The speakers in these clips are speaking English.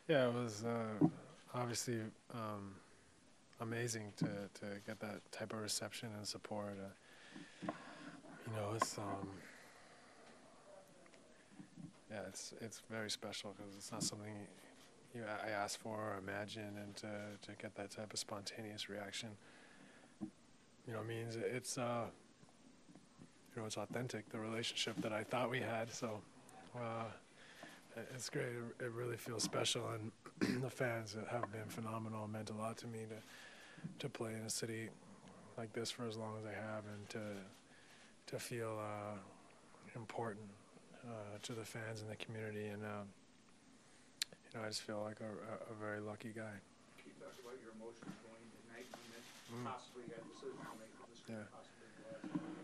Yeah, it was obviously um, amazing to get that type of reception and support. It's yeah, it's very special because it's not something I asked for or imagined, and to get that type of spontaneous reaction, means it's authentic. The relationship that I thought we had, so uh, it's great. It really feels special, and the fans have been phenomenal. It meant a lot to me to play in a city like this for as long as I have, and to feel important to the fans and the community. And I just feel like a very lucky guy. You talked about your emotions going tonight. You mentioned Mm. possibly had a decision to make. This could Yeah. possibly be the last one.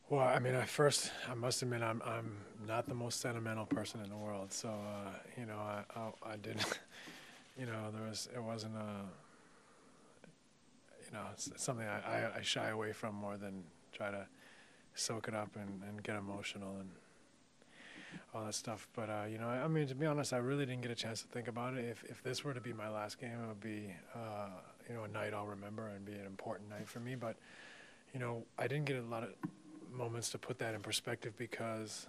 Well, I mean, I must admit, I'm not the most sentimental person in the world. So, I didn't, it wasn't it's something I shy away from more than try to soak it up and get emotional and all that stuff. But I mean, to be honest, I really didn't get a chance to think about it. If this were to be my last game, it would be a night I'll remember and be an important night for me. But I didn't get a lot of moments to put that in perspective because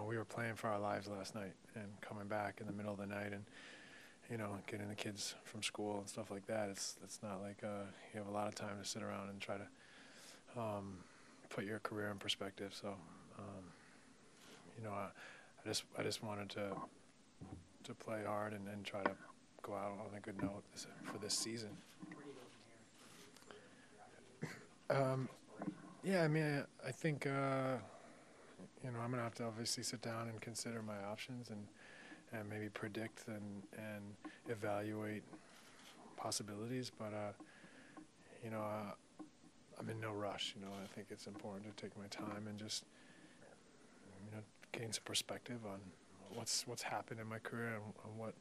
we were playing for our lives last night and coming back in the middle of the night and getting the kids from school and stuff like that. It's not like you have a lot of time to sit around and try to put your career in perspective. So I just wanted to play hard and try to go out on a good note for this season. Um, yeah, I mean, I think I'm gonna have to obviously sit down and consider my options and maybe predict and evaluate possibilities. But you know, uh, I'm in no rush. I think it's important to take my time and just gain some perspective on what's happened in my career and what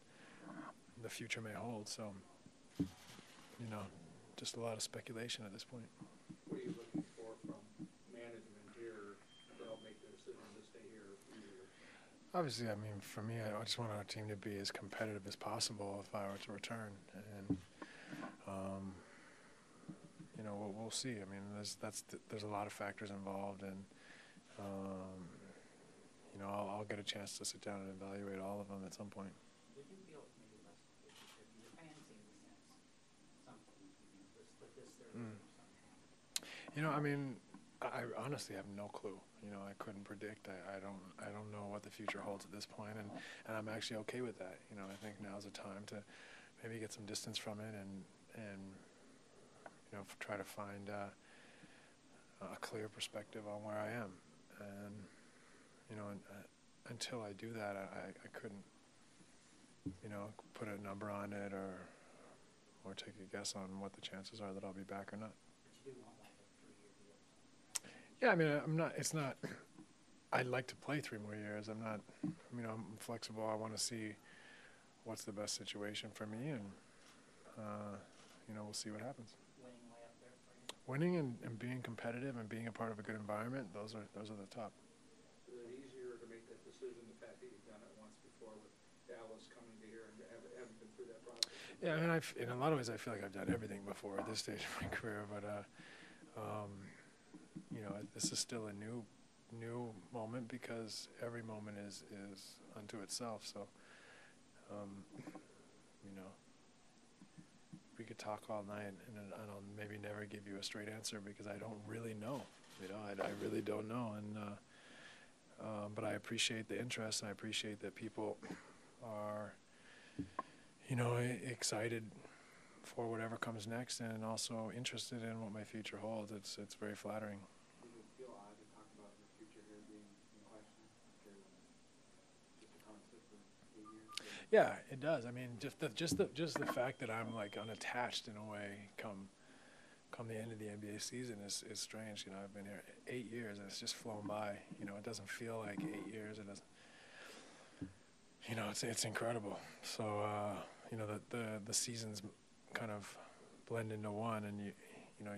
the future may hold. So you know, just a lot of speculation at this point. What are you looking for from management here to help make the decision to stay here easier? Obviously, I mean, for me, I just want our team to be as competitive as possible if I were to return, and um, we'll see. I mean, there's a lot of factors involved, and um, I'll get a chance to sit down and evaluate all of them at some point. Did you feel maybe less fifty-fifty? The fans seem to sense something, split this third Mm. or something happened. I mean, I honestly have no clue. I couldn't predict. I don't know what the future holds at this point, and I'm actually okay with that. I think now's the time to maybe get some distance from it and try to find a clear perspective on where I am. And until I do that, I couldn't put a number on it or take a guess on what the chances are that I'll be back or not. But you do want like a 3-year deal or something, right? Yeah, I mean, I'm not. It's not. I'd like to play 3 more years. I'm not. I'm flexible. I want to see what's the best situation for me, and we'll see what happens. Winning way up there for you. Winning and being competitive and being a part of a good environment. Those are the top. Is it easier to make that decision the fact that you've done it once before with Dallas coming to here and haven't been through that process? Yeah, I mean, in a lot of ways, I feel like I've done everything before at this stage of my career, but um, this is still a new moment because every moment is unto itself. So, um, you know, we could talk all night, and I'll maybe never give you a straight answer because I don't really know. I really don't know, and but I appreciate the interest, and I appreciate that people are, excited for whatever comes next, and also interested in what my future holds. It's very flattering. Do you feel odd to talk about your future here being in question after just a concept for 8 years? Yeah, it does. I mean, just the fact that I'm like unattached in a way come the end of the NBA season is strange. I've been here 8 years and it's just flown by. It doesn't feel like 8 years. It doesn't. It's incredible. So the seasons kind of blend into one, and you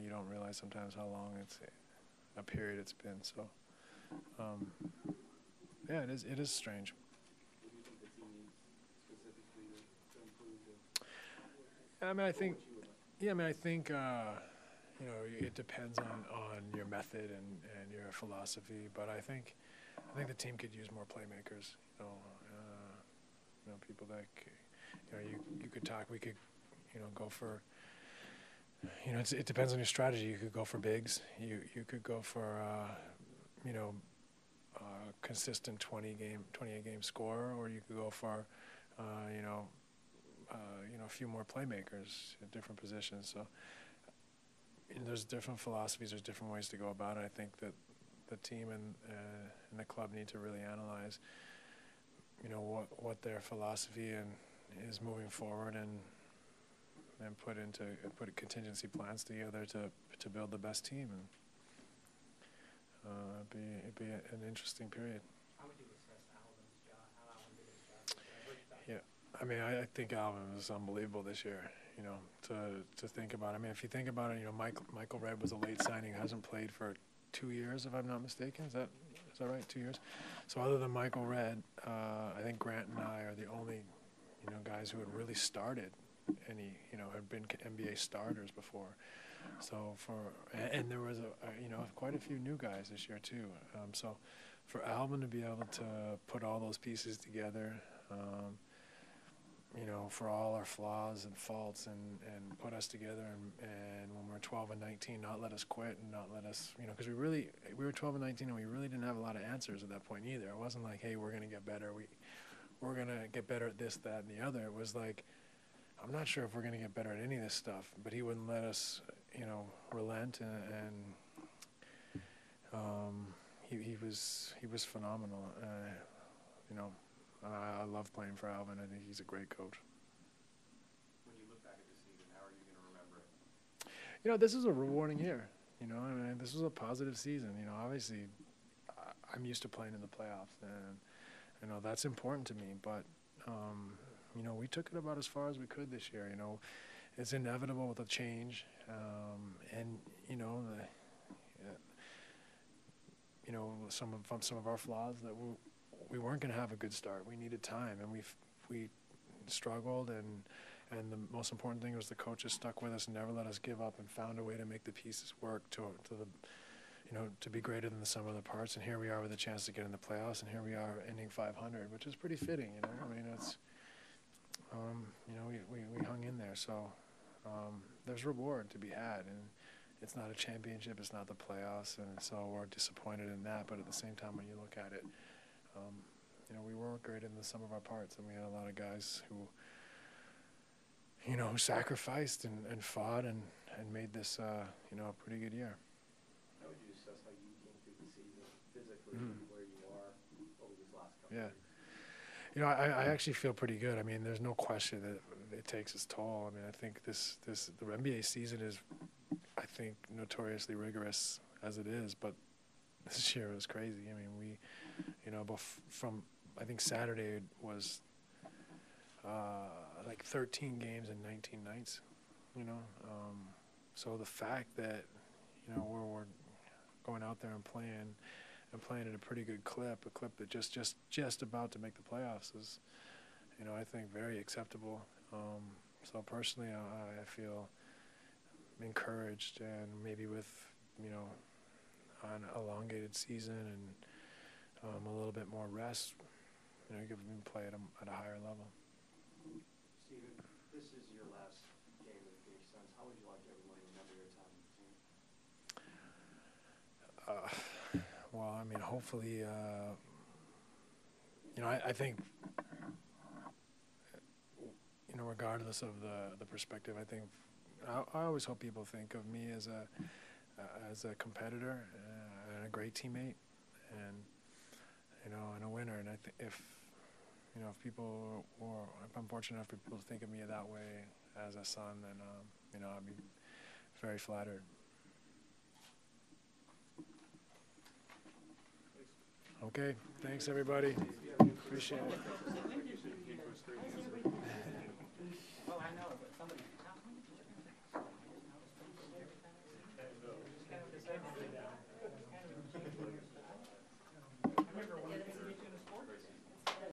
don't realize sometimes how long it's a period it's been. So yeah, it is strange. What do you think the team needs specifically I mean, I What think, would you would like? yeah, I mean, I think, you know, it depends on your method and your philosophy, but I think the team could use more playmakers. You know, people that, you know, you could talk. We could, you know, go for. You know, it depends on your strategy. You could go for bigs. You could go for, you know, consistent 28 game scorer, or you could go for, you know, a few more playmakers at different positions. So there's different philosophies. There's different ways to go about it. I think that the team and the club need to really analyze, you know, what their philosophy and is moving forward, and put contingency plans together to build the best team. And it'd be an interesting period. How would you assess Alvin's job? How Alvin did his job this year? Yeah, I mean, I think Alvin was unbelievable this year. You know, to think about it. I mean, if you think about it, you know, Michael Redd was a late signing, hasn't played for 2 years, if I'm not mistaken. Is that right? 2 years. So other than Michael Redd, I think Grant and I are the only, you know, guys who had really started any, you know, had been NBA starters before. So and there was you know, quite a few new guys this year too. So for Alvin to be able to put all those pieces together, you know, for all our flaws and faults, and put us together, and when we're 12 and 19, not let us quit and not let us, you know, because we were 12 and 19 and we really didn't have a lot of answers at that point either. It wasn't like, hey, we're going to get better. We're going to get better at this, that, and the other. It was like, I'm not sure if we're going to get better at any of this stuff, but he wouldn't let us, you know, relent, and he was phenomenal. You know, I love playing for Alvin. I think he's a great coach. When you look back at the season, how are you going to remember it? You know, this is a rewarding year. You know, I mean, this was a positive season. You know, obviously, I'm used to playing in the playoffs, and you know that's important to me. But you know, we took it about as far as we could this year. You know, it's inevitable with a change, and you know, you know, some of our flaws that we weren't going to have a good start. We needed time, and we struggled, and the most important thing was the coaches stuck with us and never let us give up, and found a way to make the pieces work to the, you know, to be greater than the sum of the parts. And here we are with a chance to get in the playoffs, and here we are ending 500, which is pretty fitting. You know, I mean, it's you know, we hung in there, so there's reward to be had, and it's not a championship, it's not the playoffs, and so we're disappointed in that. But at the same time, when you look at it, you know, we were great in the sum of our parts, and we had a lot of guys who, you know, who sacrificed and fought and made this, you know, a pretty good year. How would you assess how you came through the season physically, where you are over these last couple Yeah. of weeks? You know, I actually feel pretty good. I mean, there's no question that it takes its toll. I mean, I think the NBA season is, I think, notoriously rigorous as it is, but this year was crazy. I mean, we, you know, from I think Saturday was like 13 games and 19 nights. You know, so the fact that, you know, we're going out there and playing at a pretty good clip, a clip that just about to make the playoffs is, you know, I think very acceptable. So personally, I feel encouraged, and maybe with, you know, an elongated season and a little bit more rest, you know, you can play at a higher level. Steven, this is your last game with the Phoenix Suns. How would you like everyone to remember your time with the team? Well, I mean, hopefully, you know, I think, you know, regardless of the perspective, I think I always hope people think of me as a competitor and a great teammate, and, you know, and a winner. And I think if I'm fortunate enough for people to think of me that way as a son, then you know, I'd be very flattered. Okay, thanks everybody. Appreciate it. Well, I know, but somebody